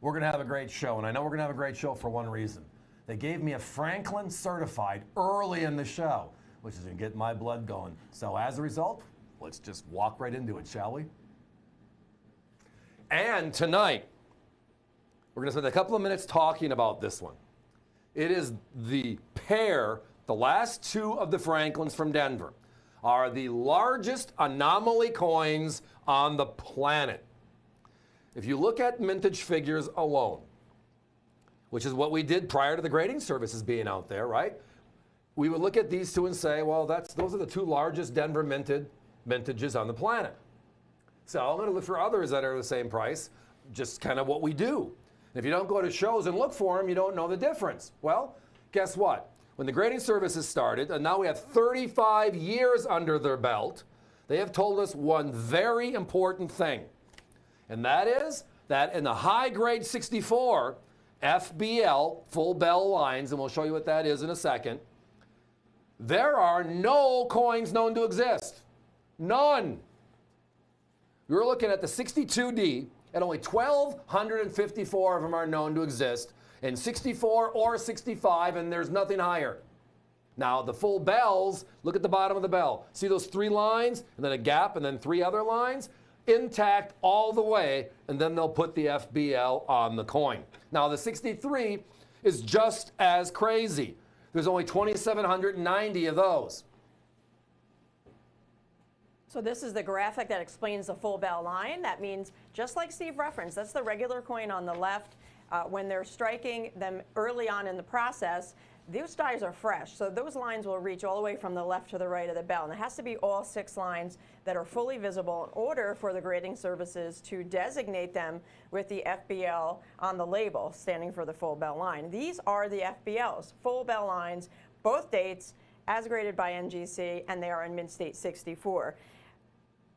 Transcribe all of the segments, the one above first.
we're going to have a great show. And I know we're going to have a great show for one reason. They gave me a Franklin certified early in the show, which is going to get my blood going. So as a result, let's just walk right into it, shall we? And tonight, we're going to spend a couple of minutes talking about this one. It is the pair, the last two of the Franklins from Denver, are the largest anomaly coins on the planet. If you look at mintage figures alone, which is what we did prior to the grading services being out there, right? We would look at these two and say, well, those are the two largest Denver mintages on the planet. So I'm going to look for others that are the same price, just kind of what we do. And if you don't go to shows and look for them, you don't know the difference. Well, guess what? When the grading services started, and now we have 35 years under their belt, they have told us one very important thing. And that is that in the high grade 64, FBL, full bell lines, and we'll show you what that is in a second, there are no coins known to exist. None. We're looking at the 62D, and only 1,254 of them are known to exist, and 64 or 65, and there's nothing higher. Now, the full bells, look at the bottom of the bell. See those three lines, and then a gap, and then three other lines? Intact all the way, and then they'll put the FBL on the coin. Now, the 63 is just as crazy. There's only 2,790 of those. So this is the graphic that explains the full bell line. That means, just like Steve referenced, that's the regular coin on the left. When they're striking them early on in the process, those dies are fresh. So those lines will reach all the way from the left to the right of the bell. And it has to be all 6 lines that are fully visible in order for the grading services to designate them with the FBL on the label, standing for the full bell line. These are the FBLs, full bell lines, both dates, as graded by NGC, and they are in mint state 64.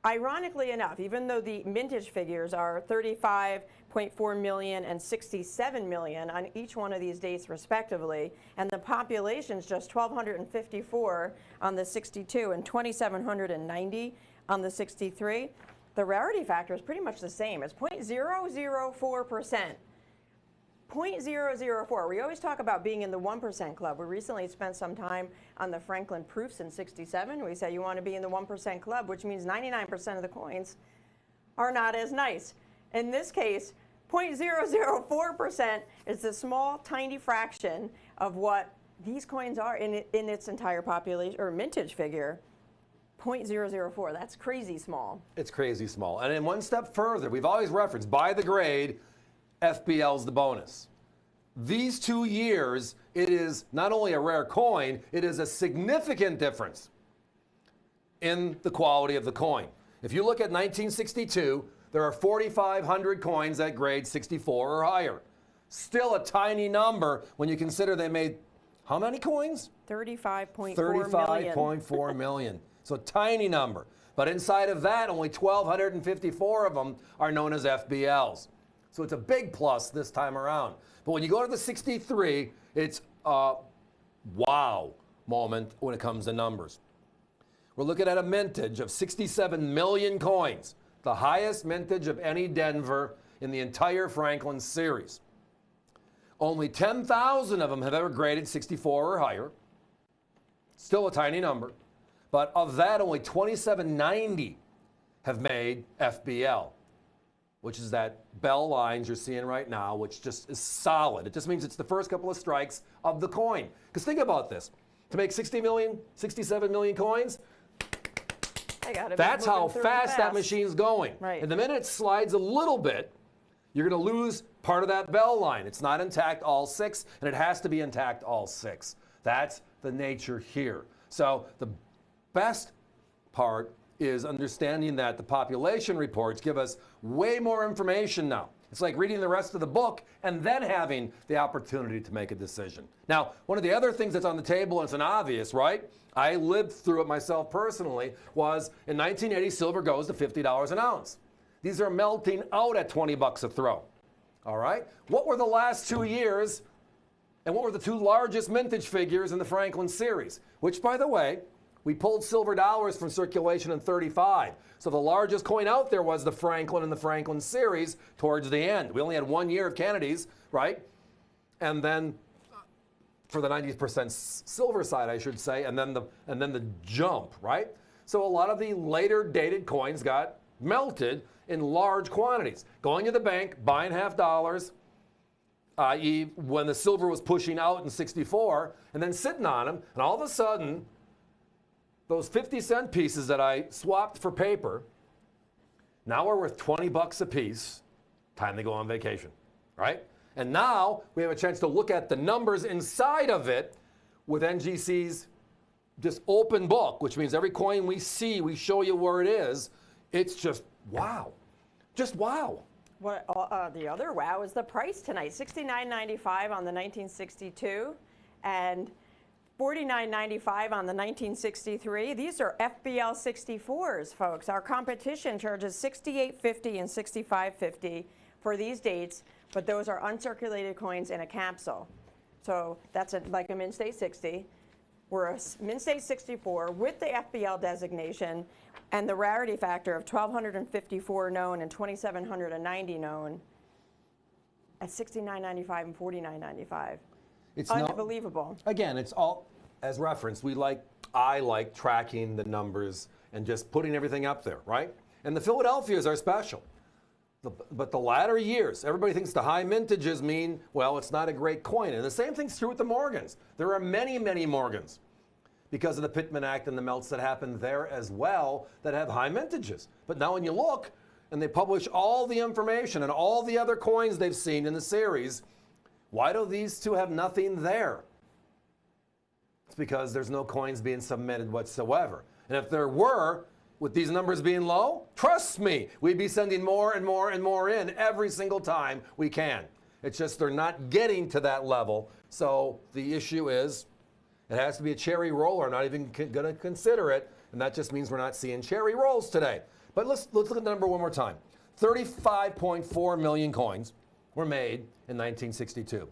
Ironically enough, even though the mintage figures are 35.4 million and 67 million on each one of these dates respectively, and the population's just 1,254 on the 62 and 2,790 on the 63, the rarity factor is pretty much the same. It's 0.004%. 0.004. We always talk about being in the 1% club. We recently spent some time on the Franklin proofs in 67. We said you want to be in the 1% club, which means 99% of the coins are not as nice. In this case, 0.004% is the small, tiny fraction of what these coins are in its entire population or mintage figure. 0.004. That's crazy small. It's crazy small. And then one step further, we've always referenced by the grade, FBL's the bonus. These 2 years, it is not only a rare coin, it is a significant difference in the quality of the coin. If you look at 1962, there are 4,500 coins that grade 64 or higher. Still a tiny number when you consider they made how many coins? 35.4 35.4 million. So a tiny number. But inside of that, only 1,254 of them are known as FBLs. So it's a big plus this time around. But when you go to the 63, it's a wow moment when it comes to numbers. We're looking at a mintage of 67 million coins, the highest mintage of any Denver in the entire Franklin series. Only 10,000 of them have ever graded 64 or higher. Still a tiny number. But of that, only 2,790 have made FBL, which is that bell lines you're seeing right now, which just is solid. It just means it's the first couple of strikes of the coin. Because think about this. To make 60 million, 67 million coins, that's how fast that machine's going. Right. And the minute it slides a little bit, you're going to lose part of that bell line. It's not intact all 6, and it has to be intact all 6. That's the nature here. So the best part is understanding that the population reports give us way more information now. It's like reading the rest of the book and then having the opportunity to make a decision. Now, one of the other things that's on the table, and it's an obvious, right? I lived through it myself personally, was in 1980, silver goes to $50 an ounce. These are melting out at 20 bucks a throw. All right? What were the last 2 years, and what were the 2 largest mintage figures in the Franklin series? Which, by the way, We pulled silver dollars from circulation in 35. So the largest coin out there was the Franklin and the Franklin series towards the end. We only had 1 year of Kennedy's, right? And then for the 90% silver side, I should say, and then the jump, right? So a lot of the later dated coins got melted in large quantities. Going to the bank, buying half dollars, i.e. when the silver was pushing out in 64, and then sitting on them, and all of a sudden, those 50-cent pieces that I swapped for paper now are worth 20 bucks a piece. Time to go on vacation, right? And now we have a chance to look at the numbers inside of it with NGC's just open book, which means every coin we see, we show you where it is. It's just wow. Just wow. What, the other wow is the price tonight. $69.95 on the 1962 and $49.95 on the 1963. These are FBL 64s, folks. Our competition charges $68.50 and $65.50 for these dates, but those are uncirculated coins in a capsule. So that's like a Mint State 60. We're a Mint State 64 with the FBL designation and the rarity factor of 1,254 known and 2,790 known at $69.95 and $49.95. It's unbelievable. Again, it's all, as reference, I like tracking the numbers and just putting everything up there, right? And the Philadelphias are special. But the latter years, everybody thinks the high mintages mean, well, it's not a great coin. And the same thing's true with the Morgans. There are many, many Morgans because of the Pittman Act and the melts that happened there as well that have high mintages. But now when you look and they publish all the information and all the other coins they've seen in the series, why do these two have nothing there? It's because there's no coins being submitted whatsoever. And if there were, with these numbers being low, trust me, we'd be sending more and more and more in every single time we can. It's just they're not getting to that level. So the issue is it has to be a cherry roller, not even going to consider it. And that just means we're not seeing cherry rolls today. But let's look at the number one more time. 35.4 million coins were made in 1962.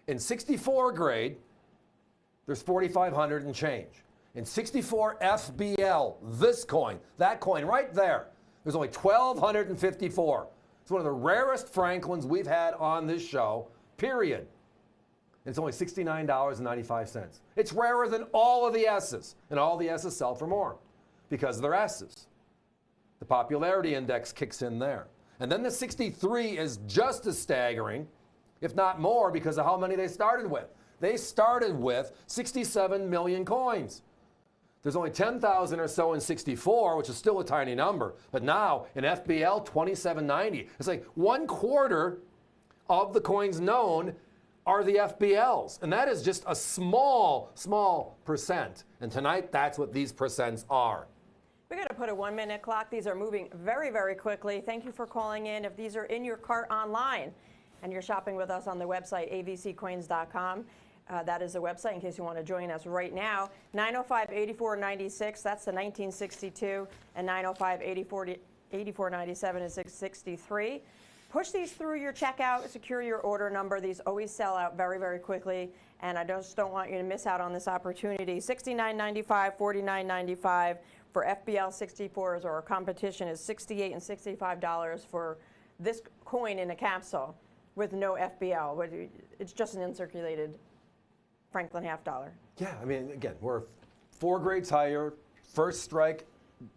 In 64 grade, there's 4,500 and change. In 64 FBL, this coin, that coin right there, there's only 1,254. It's one of the rarest Franklins we've had on this show, period. It's only $69.95. It's rarer than all of the S's, and all the S's sell for more because they're S's. The popularity index kicks in there. And then the 63 is just as staggering, if not more, because of how many they started with. They started with 67 million coins. There's only 10,000 or so in 64, which is still a tiny number. But now in FBL, 2790. It's like 1/4 of the coins known are the FBLs. And that is just a small, small percent. And tonight, that's what these percents are. We're going to put a 1-minute clock. These are moving very, very quickly. Thank you for calling in. If these are in your cart online and you're shopping with us on the website, avccoins.com, that is the website in case you want to join us right now. 905-8496, that's the 1962, and 905-8497 is 663. Push these through your checkout, secure your order number. These always sell out very, very quickly, and I just don't want you to miss out on this opportunity. $69.95, $49.95 for FBL 64s, or our competition is $68 and $65 for this coin in a capsule with no FBL. It's just an uncirculated Franklin half dollar. Yeah, I mean, again, we're 4 grades higher, first strike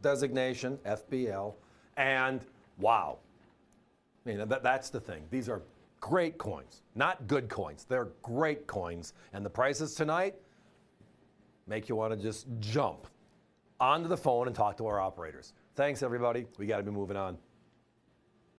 designation, FBL, and wow. I mean, that's the thing. These are great coins, not good coins. They're great coins. And the prices tonight make you want to just jump onto the phone and talk to our operators. Thanks, everybody. We got to be moving on.